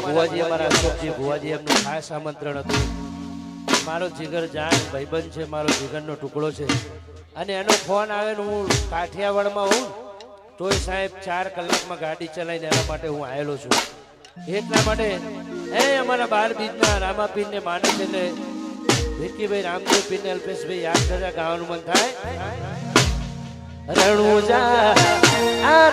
ભુવાજી અમારા અશોકજી ભુવાજી એમનું ખાસ આમંત્રણ હતું. મારો જીગર જાન ભાઈબંધ છે, મારો જીગરનો ટુકડો છે અને એનો ફોન આવે ને હું કાઠિયાવાડમાં હોઉં તોય સાહેબ 4 કલાકમાં ગાડી ચલાવીને એના માટે હું આવેલો છું. એટલા માટે અમારા 12 બીજના રામાપીરને માને છે ને વિક્કીભાઈ રામદેવ પીરને અલ્પેશભાઈ યાદ કર્યા ગાવાનું મન થાય. રણુજા આ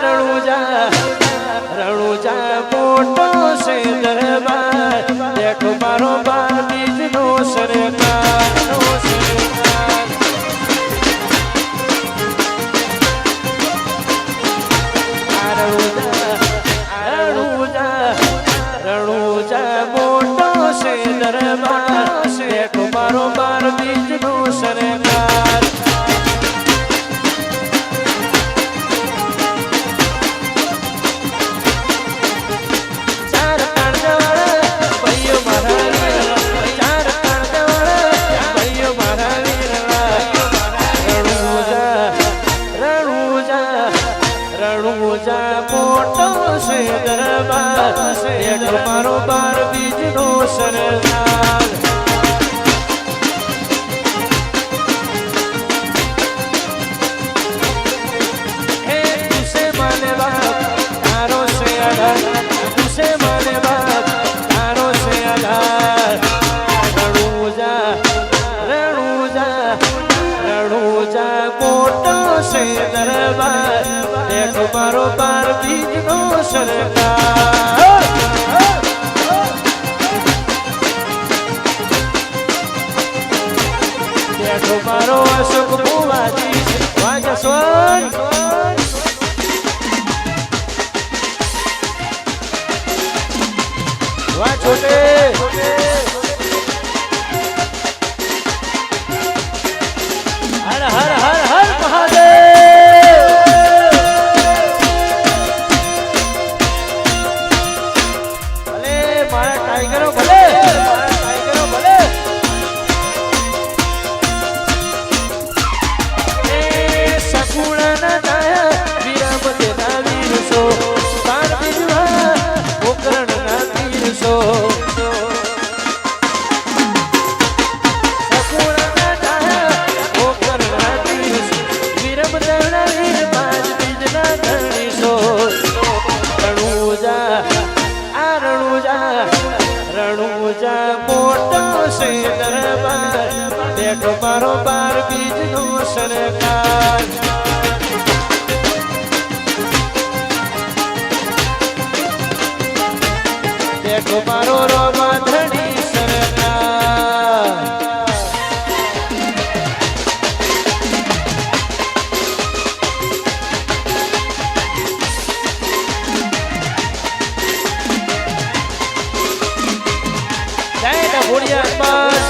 રણુજા મોટો છે દરબાર દેખો મારો 12 બીજનો સરકાર. રણુજા મોટો છે દરબાર દેખો મારો 12 બીજનો સરકાર. રણુજા મોટો છે દરબાર બેઠો મારો 12 બીજનો સરદાર મારો 12 બીજનો સરદાર બેઠો મારો અશોક બુવાજી વાજા સોન વા છોટે હર હર હર હર મહાદેવ મારો 12 બીજનો સરકાર બેઠો મારો રોમાધણી સરકાર જય ડભોડિયા બસ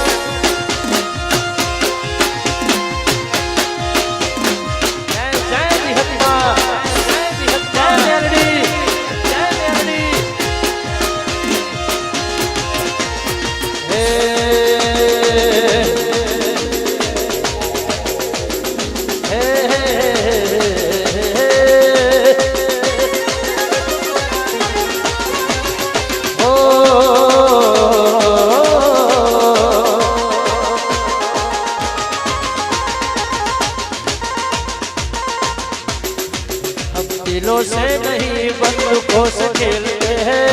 दिलों से नहीं बंदूकों से खेलते हैं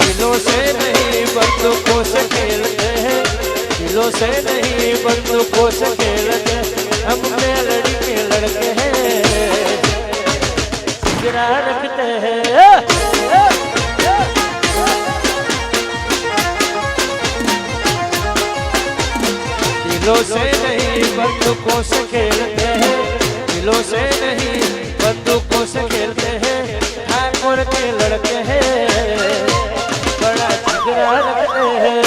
दिलों से नहीं बंदूकों से खेलते हैं दिलों से नहीं बंदूकों से खेलते हम मेलड़ी के लड़के हैं सिगरा रखते हैं दिलों से नहीं बंदूकों से खेलते हैं दिलों से नहीं बंदूकों से खेलते हैं ठाकुर के लड़के हैं बड़ा जिगरा रखते हैं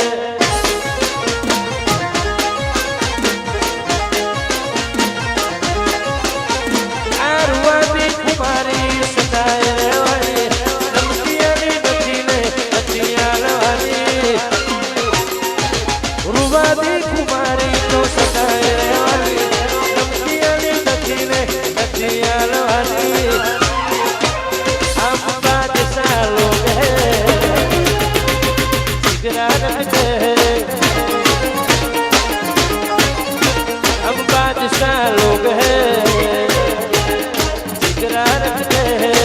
आरुआ भी कुमारी सताए वाली नमकिया भी नचीले नचिया वाली रुआ भी कुमारी तो सताए वाली नमकिया भी नचीले नचिया वाली हम बादशाह लोग हैं जिगरा रखते हैं हम बादशाह लोग हैं जिगरा रखते हैं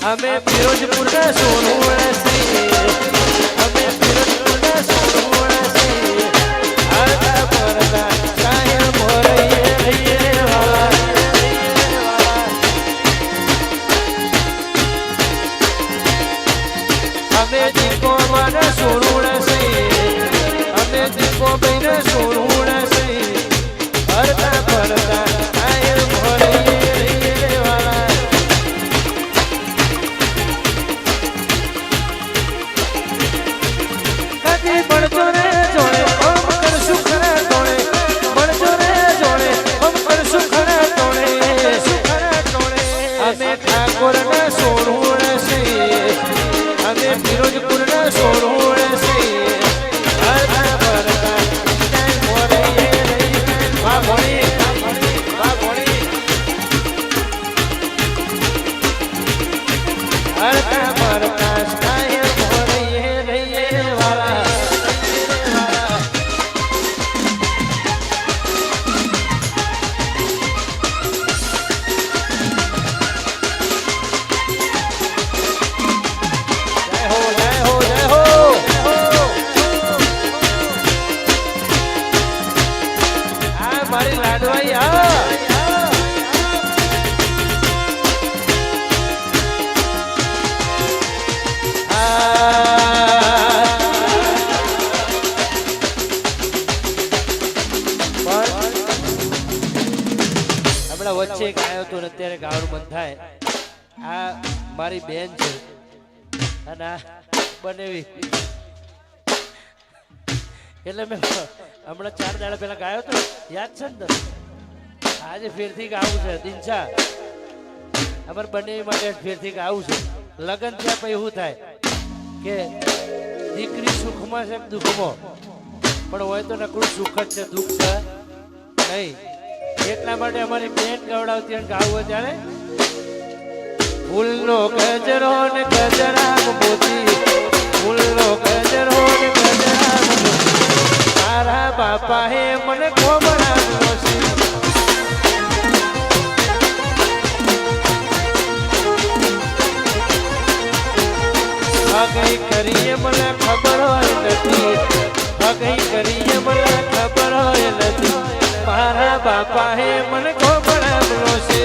हमें फिरोजपुर का सोनू કી બળજો રે જોડે ઓમ કરશું ખરા તોડે બળજો રે જોડે ઓમ કરશું ખરા તોડે અમે ઠાકોરના સોળુણ છીએ અમે ફિરોજપુરના સોળુણ છીએ હરતા ભરતા જય મોરે વાહ ભણી વાહ ભણી હરતા ભરતા જય મોરે રહીએ વાલા મારી લાડવાઈ હમણાં વચ્ચે એક આવ્યો હતો ને અત્યારે ગાવાનું બંધ થાય આ મારી બેન છે અને આ બનેવી એટલે મેં હમણાં 4 દાડા પહેલા ગાયો હતો યાદ છે ને આજે ફેરથી ગાવું છે દિનશા અમારે બંને માટે ફેરથી ગાવું છે લગ્ન થયા પછી એવું થાય કે દીકરી સુખમાં છે દુઃખમાં પણ હોય તો નકરું સુખ જ છે દુઃખ છે નહીં એટલા માટે અમારી બેન ગવડાવતી અને ગાવું હોય ત્યારે ફૂલનો ગજરો ને ગજરામ મોતી ફૂલનો ગજરો ને ગજરામ મોતી મારા બાપા હે મને ખોબડાવ્યો છે હગઈ કરીએ મને ખબર હોય નથી હગઈ કરીએ મને ખબર હોય નથી મારા બાપા હે મને ખોબડાવ્યો છે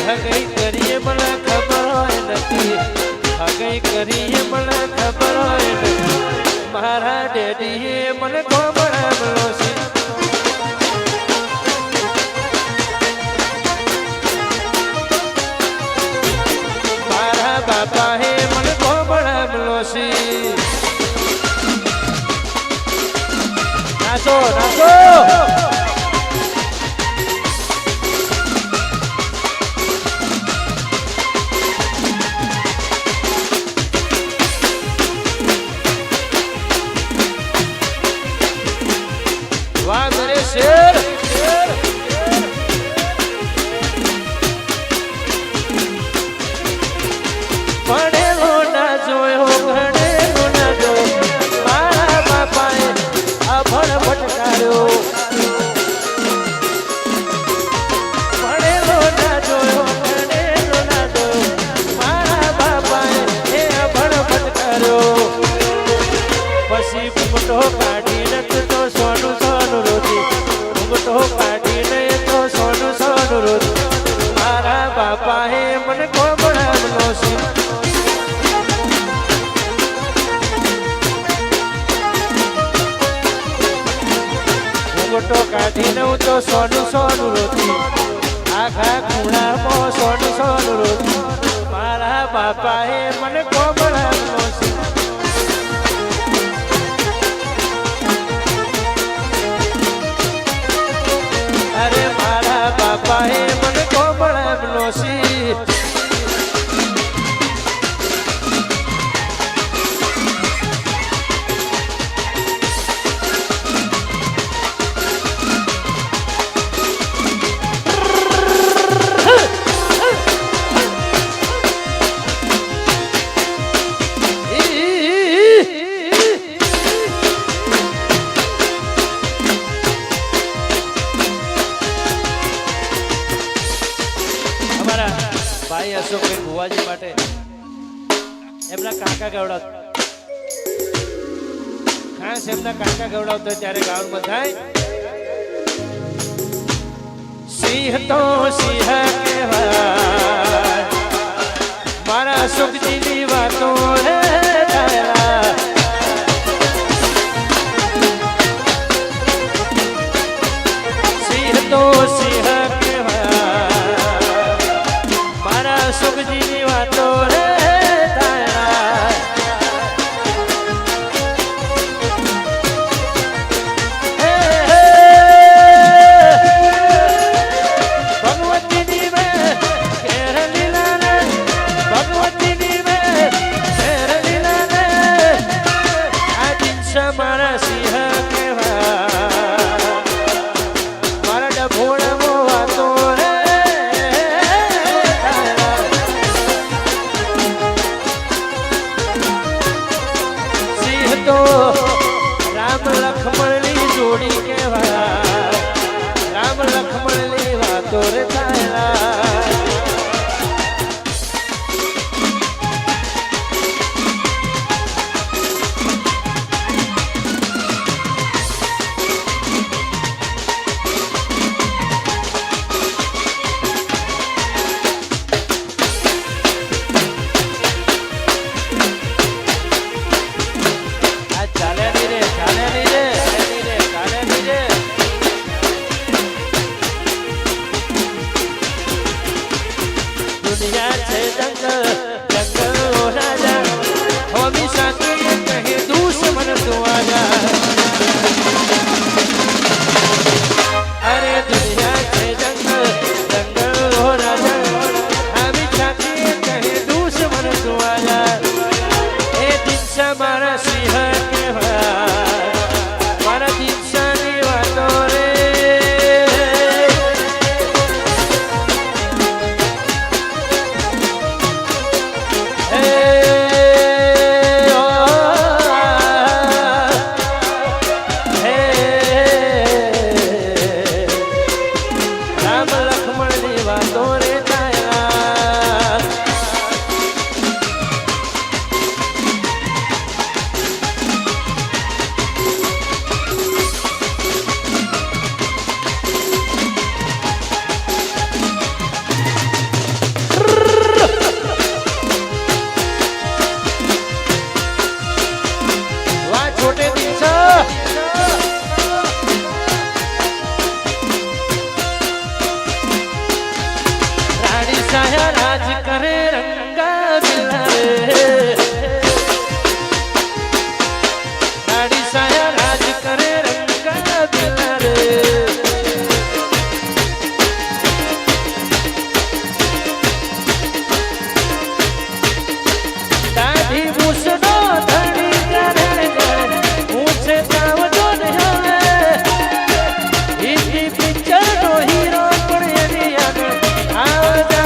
હગઈ કરીએ મને ખબર હોય નથી હગઈ કરીએ મને ખબર હોય નથી મારા ડેડીએ મને ખોબડાવ્યો છે મારા બાપા હે મને ખોબડાવ્યો છે નાચો નાચો શેર ભણેલો ના જોયો ભણેલો ના જોયો મારા બાપાએ અભણ ભટકાર્યો ભણેલો ના જોયો ભણેલો ના જોયો મારા બાપાએ એ અભણ ભટકાર્યો પછી મોટો કાઢીને તો સોનું સોનું રોતી તો કાઢીને તો સોનું સોનું રોજ મારા બાપા હે મને ખોબડાવ્યો છે ઘૂંઘટો કાઢીને હું તો સોનું સોનું રોતી આખા ખૂણામાં સોનું સોનું રોતી મારા બાપા હે મને ખોબડાવ્યો છે અરે મારા બાપા હે મને ખોબડાવ્યો છે ભાઈ અશોકભાઈ ભુવાજી માટે એમના કાકા ગવડાવતા ખાસ એમના કાકા ગવડાવતા ત્યારે ગામમાં થાય સિંહ તો સિંહ કહેવાય મારા સુખજીની વાતો રે સિંહ તો સિંહ કહેવાય સુખજીની વાતો રે તારા ભગવતીની મેં ઘેર લીલા રે ભગવતીની મેં ઘેર લીલા રે આ દિનસા મારા સિંહ કહેવા મારા ડભોળમાં વાતો રે તો રામ લખમણની જોડી કહેવા રામ લખમણની વાતો રે તારા મારા સિંહ કહેવા મારા દીક્ષાની વાતો રે રામ લખમણની વાતો રે રાજ કરે રંગા બિલા રાડી સાયા રાજ કરે રંગા બિલા રે દાઢી મૂછનો ધણી કરે ઊંચે તાવજો ને હવે હિન્દી પિક્ચરનો હીરો પણ એની આગળ આવજા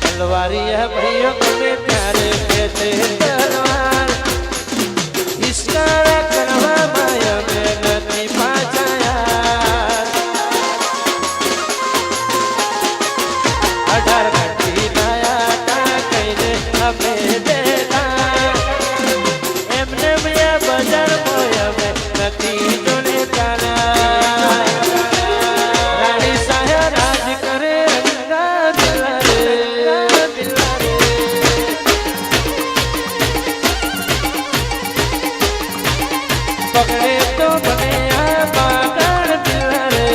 तलवारी भैया तुम्हें प्यारे कहते तलवार इसका करवा माया में नहीं पाचाया 18 घंटी नया ता कहीं हमें देखा एमने में बजार मोया में नहीं तो लेता रानी साया राज करे पकड़े तो बने पागल दिला रे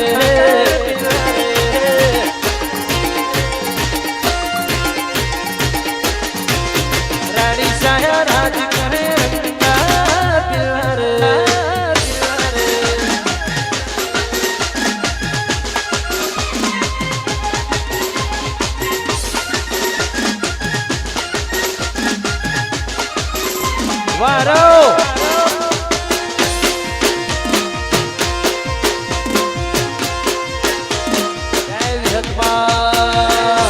रानी साया राज करे रंगा दिला रे वारो જય વિહતમાં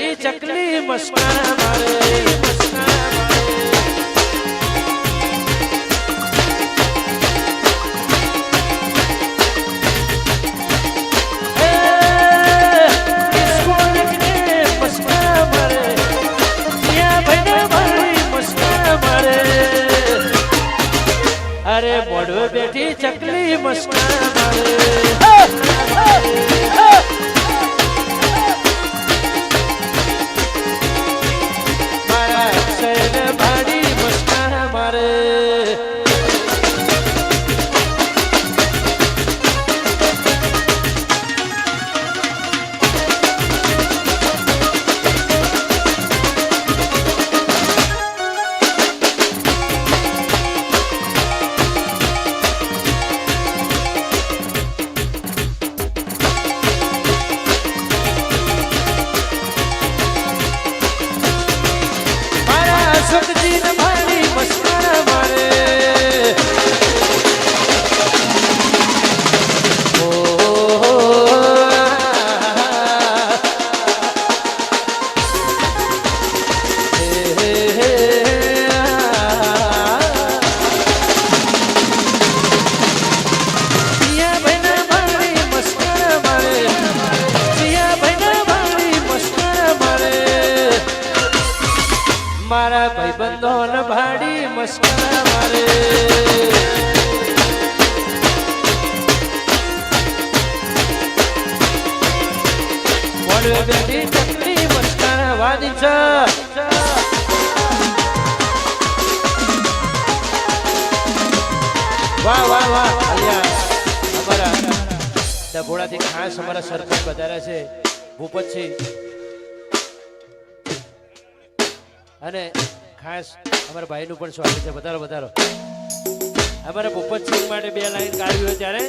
બેઠી ચકલી મસ્કારા મારે અરે મોઢવે બેઠી ચકલી મસ્કારા મારે મારા અક્ષયને ભાડી મસ્કારા મારે સુખજી ને ભાડી મસ્કારા મારે મારા ભાઈબંધો ને ભાડી મસ્કારા મારે મોડવે બેઠી ચકલી મસ્કારા વાદી છે વાહ વાહ વાહ અલ્યા અમારા ડભોડાથી ખાસ અમારા સરપંચ વધાર્યા છે ભૂપતસિંહ અને ખાસ અમારા ભાઈનું પણ સ્વાગત છે વધારો વધારો અમારા ભૂપતસિંહ માટે 2 લાઈન ગાવી હોય ત્યારે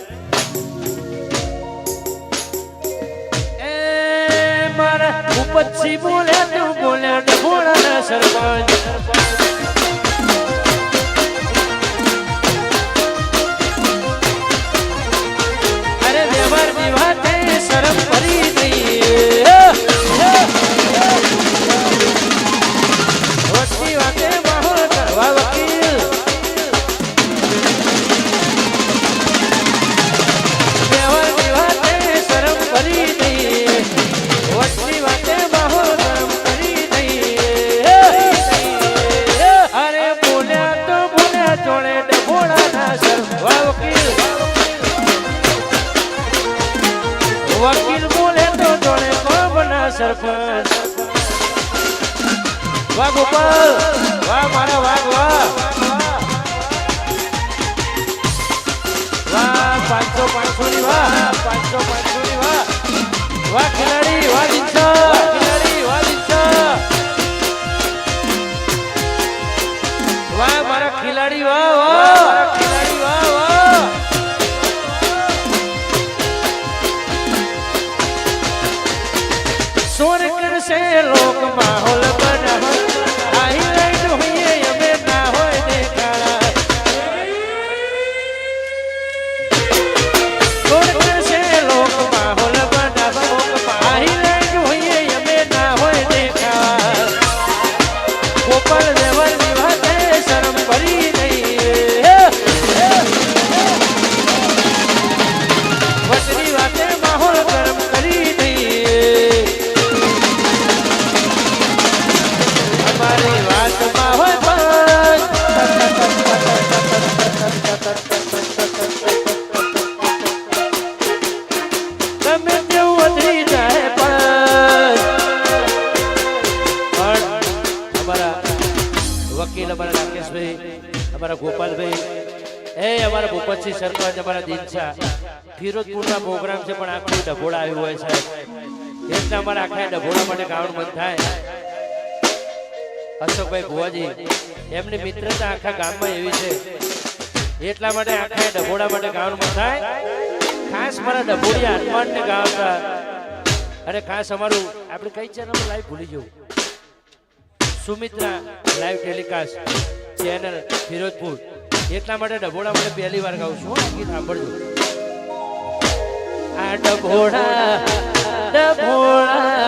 એ મારા ભૂપતસિંહ બોલ્યા તું બોલ્યા ડભોડાના સરપંચ અરે વ્યવહાર વિવાદે શરમ ભરી દઈએ વકીલ બોલે તો જોડે કોબના સરપંચ વાહ ગોપાલ વાહ મારા વાહ વાહ વાહ 500 ની વાહ 500 ની વાહ વાહ ખિલાડી વાહ દિનચા ખિલાડી વાહ દિનચા વાહ મારા ખિલાડી વાહ વાહ મારા ખિલાડી વાહ વાહ सोर कर से लोक माहौल बना आई लाइट हुई हमें ना हो देखा सोर कर से लोक माहौल बना आई लाइट हुई हमें ना हो देखा गोपाल देवर विवादे शर्म भरी नहीं वचनी बातें माहौल गर्म करी नहीं हमारी बात माहौल गमे तेवुं वधी जाए पण हमारा वकील हमारा राकेश भाई हमारा गोपाल भाई ए हमारा भूपतसिंह सरपंच हमारा दिनचा फिरोजपुर प्रोग्राम से पण आखું ડભોડા આવ્યું હોય સાહેબ એટલા અમારા આખા ડભોડા માટે ગાવાનું મન થાય અશોકભાઈ ભુવાજી એમની મિત્રતા આખા ગામમાં એવી છે એટલા માટે આખા ડભોડા માટે ગાવાનું મન થાય ખાસ મારા ડભોડિયા હનુમાનને ગાવતા અરે ખાસ અમારું આપણે કઈ ચેનલ લાઈવ ભૂલી જવું સુમિત્રા લાઈવ ટેલિકાસ્ટ ચેનલ ફિરોજપુર એટલા માટે ડભોડા માટે પહેલી વાર ગાઉં છું ગીત સાંભળજો આ ડભોડા ડભોડા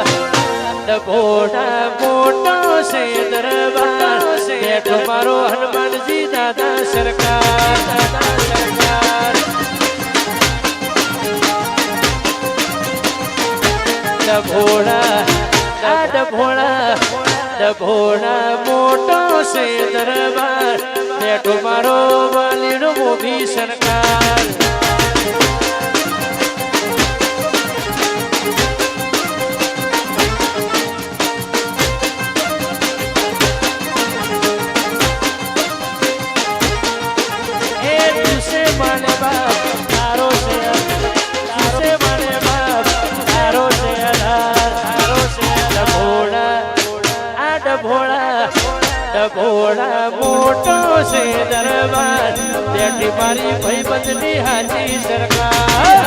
ડભોડા મોટો છે દરબાર બેઠો મારો હનુમાનજી દાદા સરકાર દાદા સરકાર ડભોડા ડભોડા મોટો છે દરબાર બેઠો મારો વાલીનો મોભી સરકાર ડભોડા મોટો છે દરબાર બેઠી મારી ભાઈબંધની હાથી સરકાર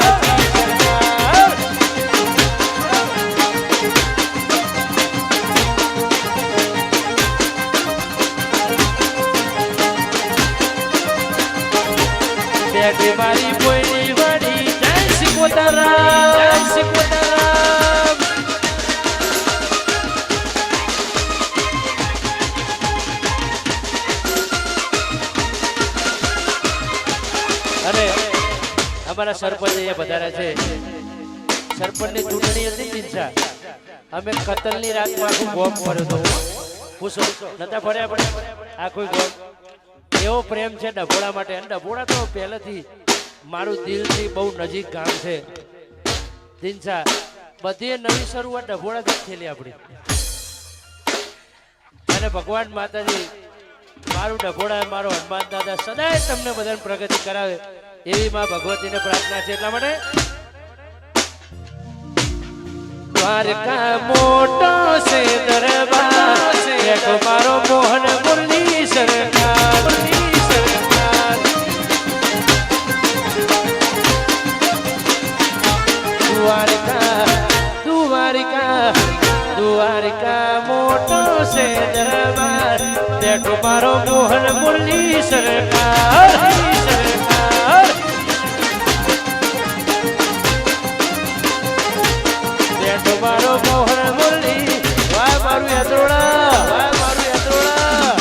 બેઠી મારી બોયની વાડી જય સિકોતરામ સિકોતરામ અરે અમારા સરપંચ અહીંયા પધાર્યા છે સરપંચની ચૂંટણી હતી ચિંતા અમે કતલની રાતમાં આખું ગોમ ફર્યો હતો પૂછો નતા ફર્યા પણ આ કોઈ ગોમ એવો પ્રેમ છે ડભોડા માટે અને ડભોડા તો પહેલેથી મારું દિલથી બહુ નજીક ગામ છે દિનસા બધી નવી શરૂઆત ડભોડાથી થયેલી આપણી અને ભગવાન માતાજી મારું ડભોડા મારો હનુમાન દાદા સદાય તમને બધાને પ્રગતિ કરાવે એવી માં ભગવતીને પ્રાર્થના છે એટલા માટે દ્વારકા મોટો છે દરબાર બેઠો મારો મોહન મુરલી સરકાર દ્વારકા મોટો છે દરબાર બેઠો મારો મોહન મુરલી સરકાર બેઠો મારો મોહન મુરલી વાહ મારું યાત્રોડા વાહ મારું યાત્રોડા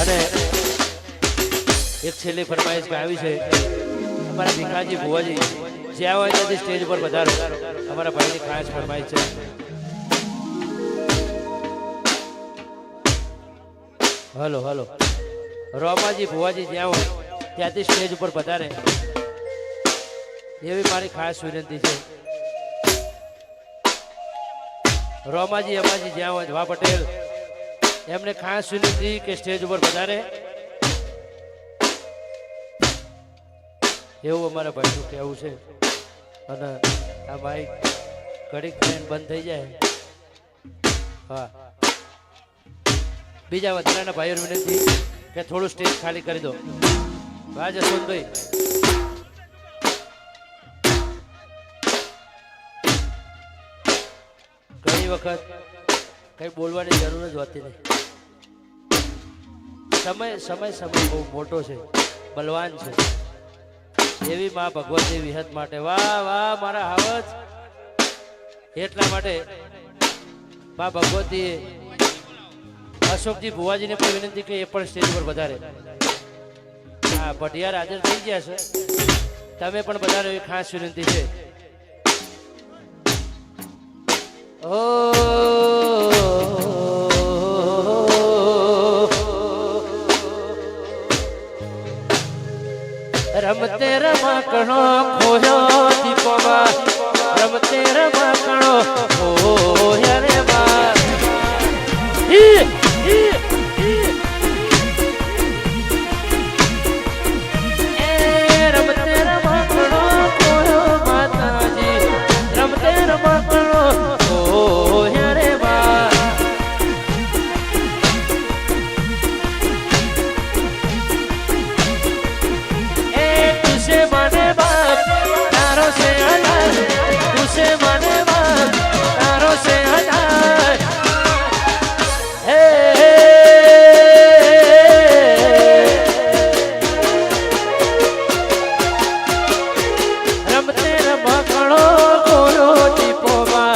અને એક છેલ્લી ફરમાઈશ આવી છે અમારા ભીખાજી ભુવાજી જ્યાં હોય ત્યાંથી સ્ટેજ ઉપર પધારો અમારા ભાઈની ખાસ ફરમાઈશ છે હલો હલો રોમાજી ભુવાજી જ્યાં હોય ત્યાંથી સ્ટેજ ઉપર પધારે એવી મારી ખાસ વિનંતી છે રોમાજી અમાજી જ્યાં હોય વા પટેલ એમને ખાસ વિનંતી કે સ્ટેજ ઉપર વધારે એવું અમારા ભાઈનું કહેવું છે અને આ માઇક ઘડીક થઈને બંધ થઈ જાય હા બીજા વધારાના ભાઈઓને વિનંતી કે થોડું સ્ટેજ ખાલી કરી દો વાહ જસવંતભાઈ ઘણી વખત કઈ બોલવાની જરૂર જ હોતી નહીં સમય બહુ મોટો છે બલવાન છે એવી માં ભગવતી વિહત માટે વાહ વાહ મારા હાવજ એટલા માટે માં ભગવતીએ અશોકજી ભુવાજીને પણ વિનંતી કે એ પણ સ્ટેજ પર વધારે હા ભટિયાર હાજર થઈ ગયા છે તમે પણ વધારે એવી ખાસ વિનંતી છે ઓ રમતે રમકણો ખોયો દીપોમાં રમતે રમકણો ખોયા રે માં રમતે રમકણો ખોયો માતાજી રમતે રમકણો ખોયા રે માં से अनार हे रमते रमकड़ो गोरो टीपो मां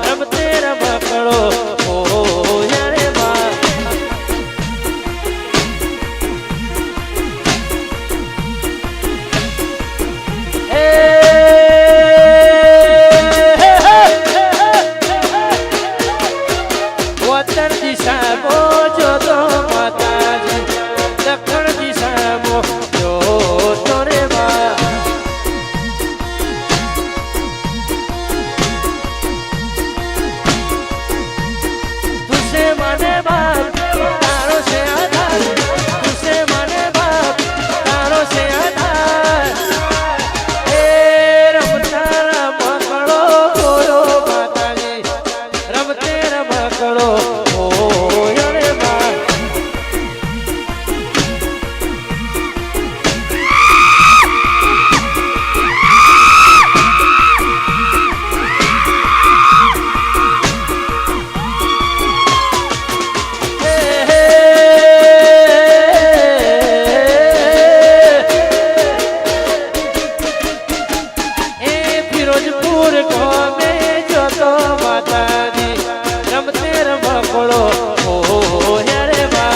रमते रमकड़ो ओ यारे मां उत्तर दिशा मो जो तो माताजी दक्षिण दिशा मो जो तोरे मां तुसे माने बाप तारो से आधार तुसे माने बाप तारो से आधार ए रमता रमकड़ो गोरो माताजी रमते रमकड़ो फिरोजपुर घूमे जो तो माताजी रमते रमकड़ो ओ यारे मां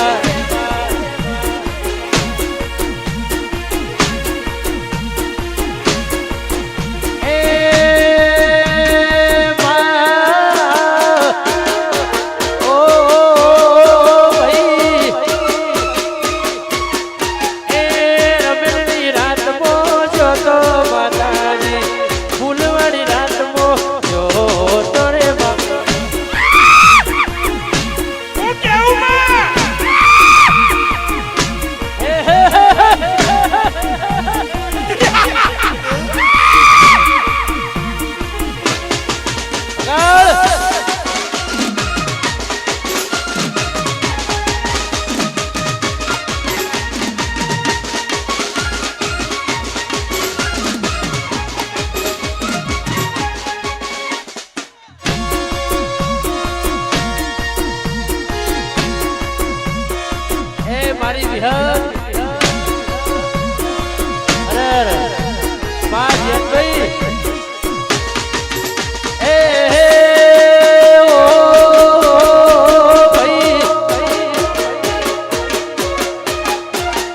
મારી વિહર અરે અરે માં જેતભાઈ એ ઓ ભાઈ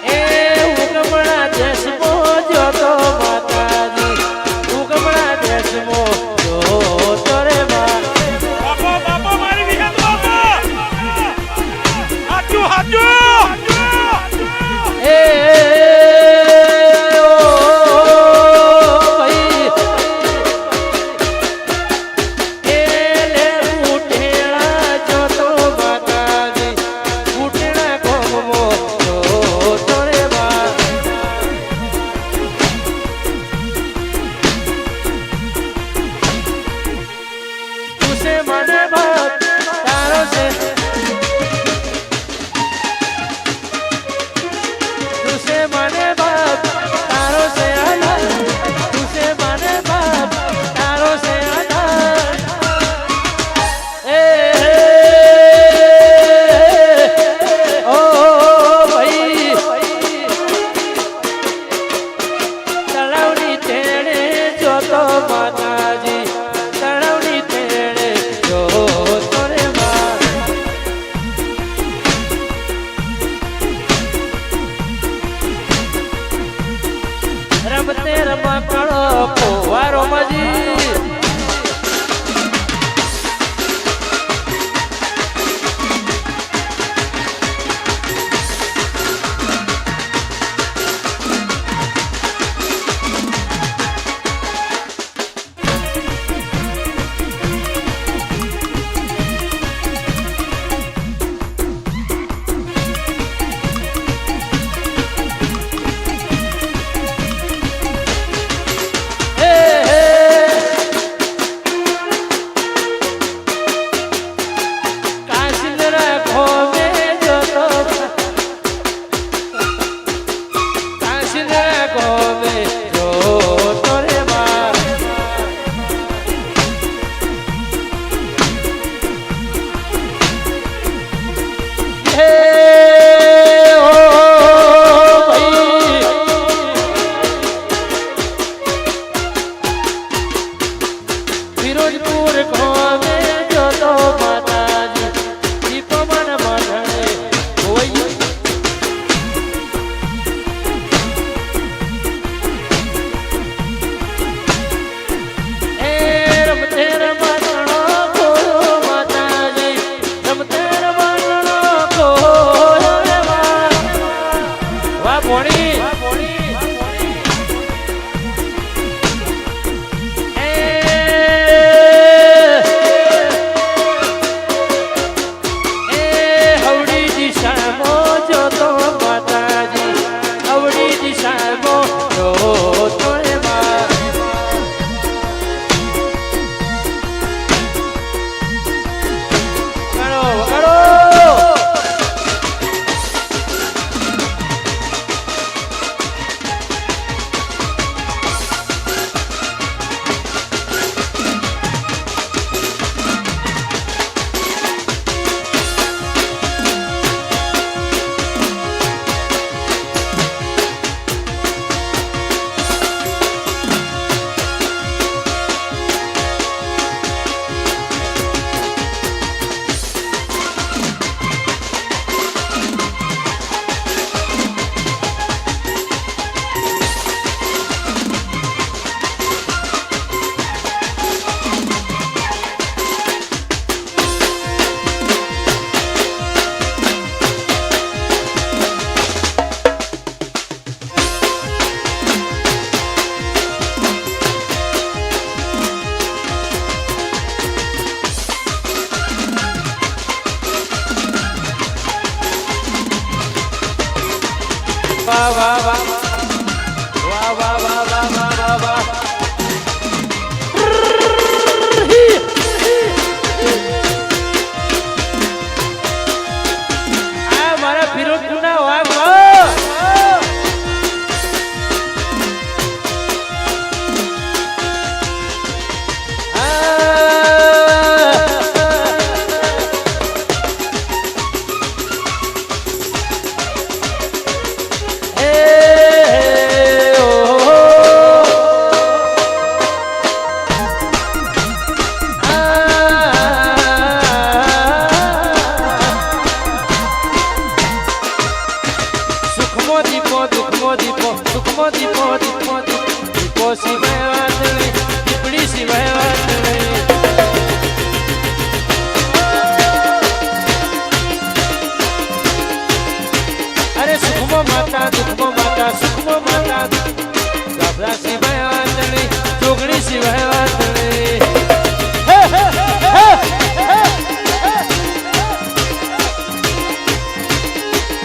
એ ઉગમણા દેશમો જો તો માતાજી ઉગમણા દેશમો જો તોરે માં બાપા બાપા મારી વિહર બાપા હાચું હાચું રમતે રમકડો પોવારો મજી ભોણી હવડી દિશામાં જોતો માતાજી હવડી દિશામાં જોતો વાહ વાહ વાહ વાહ વાહ વાહ વાહ વાહ વાહ વાહ આ મારા ફિરોજપુરના વાઘ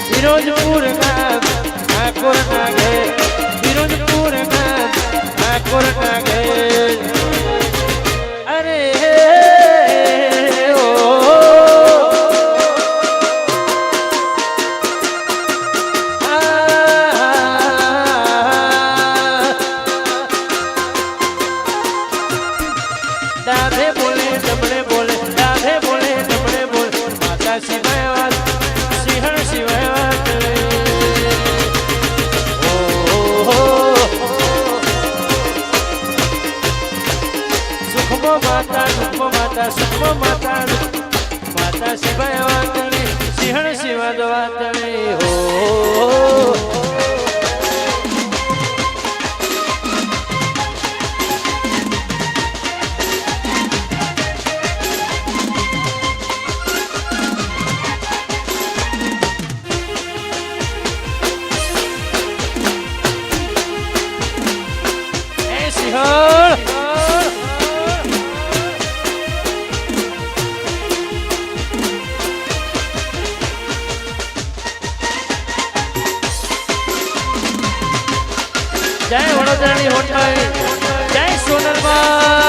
ફિરોજપુર ગામ ઠાકોર ના ઘેર ફિરોજપુર ગામ ઠાકોર ના ઘેર અરે ડાભે બોલે ડમણે બોલે ડાભે બોલે ડમણે બોલે માતા સિવાય વાત સિંહણ સિવાય વાત સુખમાં માતા દુઃખમાં માતા સુખમાં માતા માતા સિવાય વાતણી સિંહણ સિવાય વાતણી હો જય વડોદરાની હોટલ જય સોનલમાં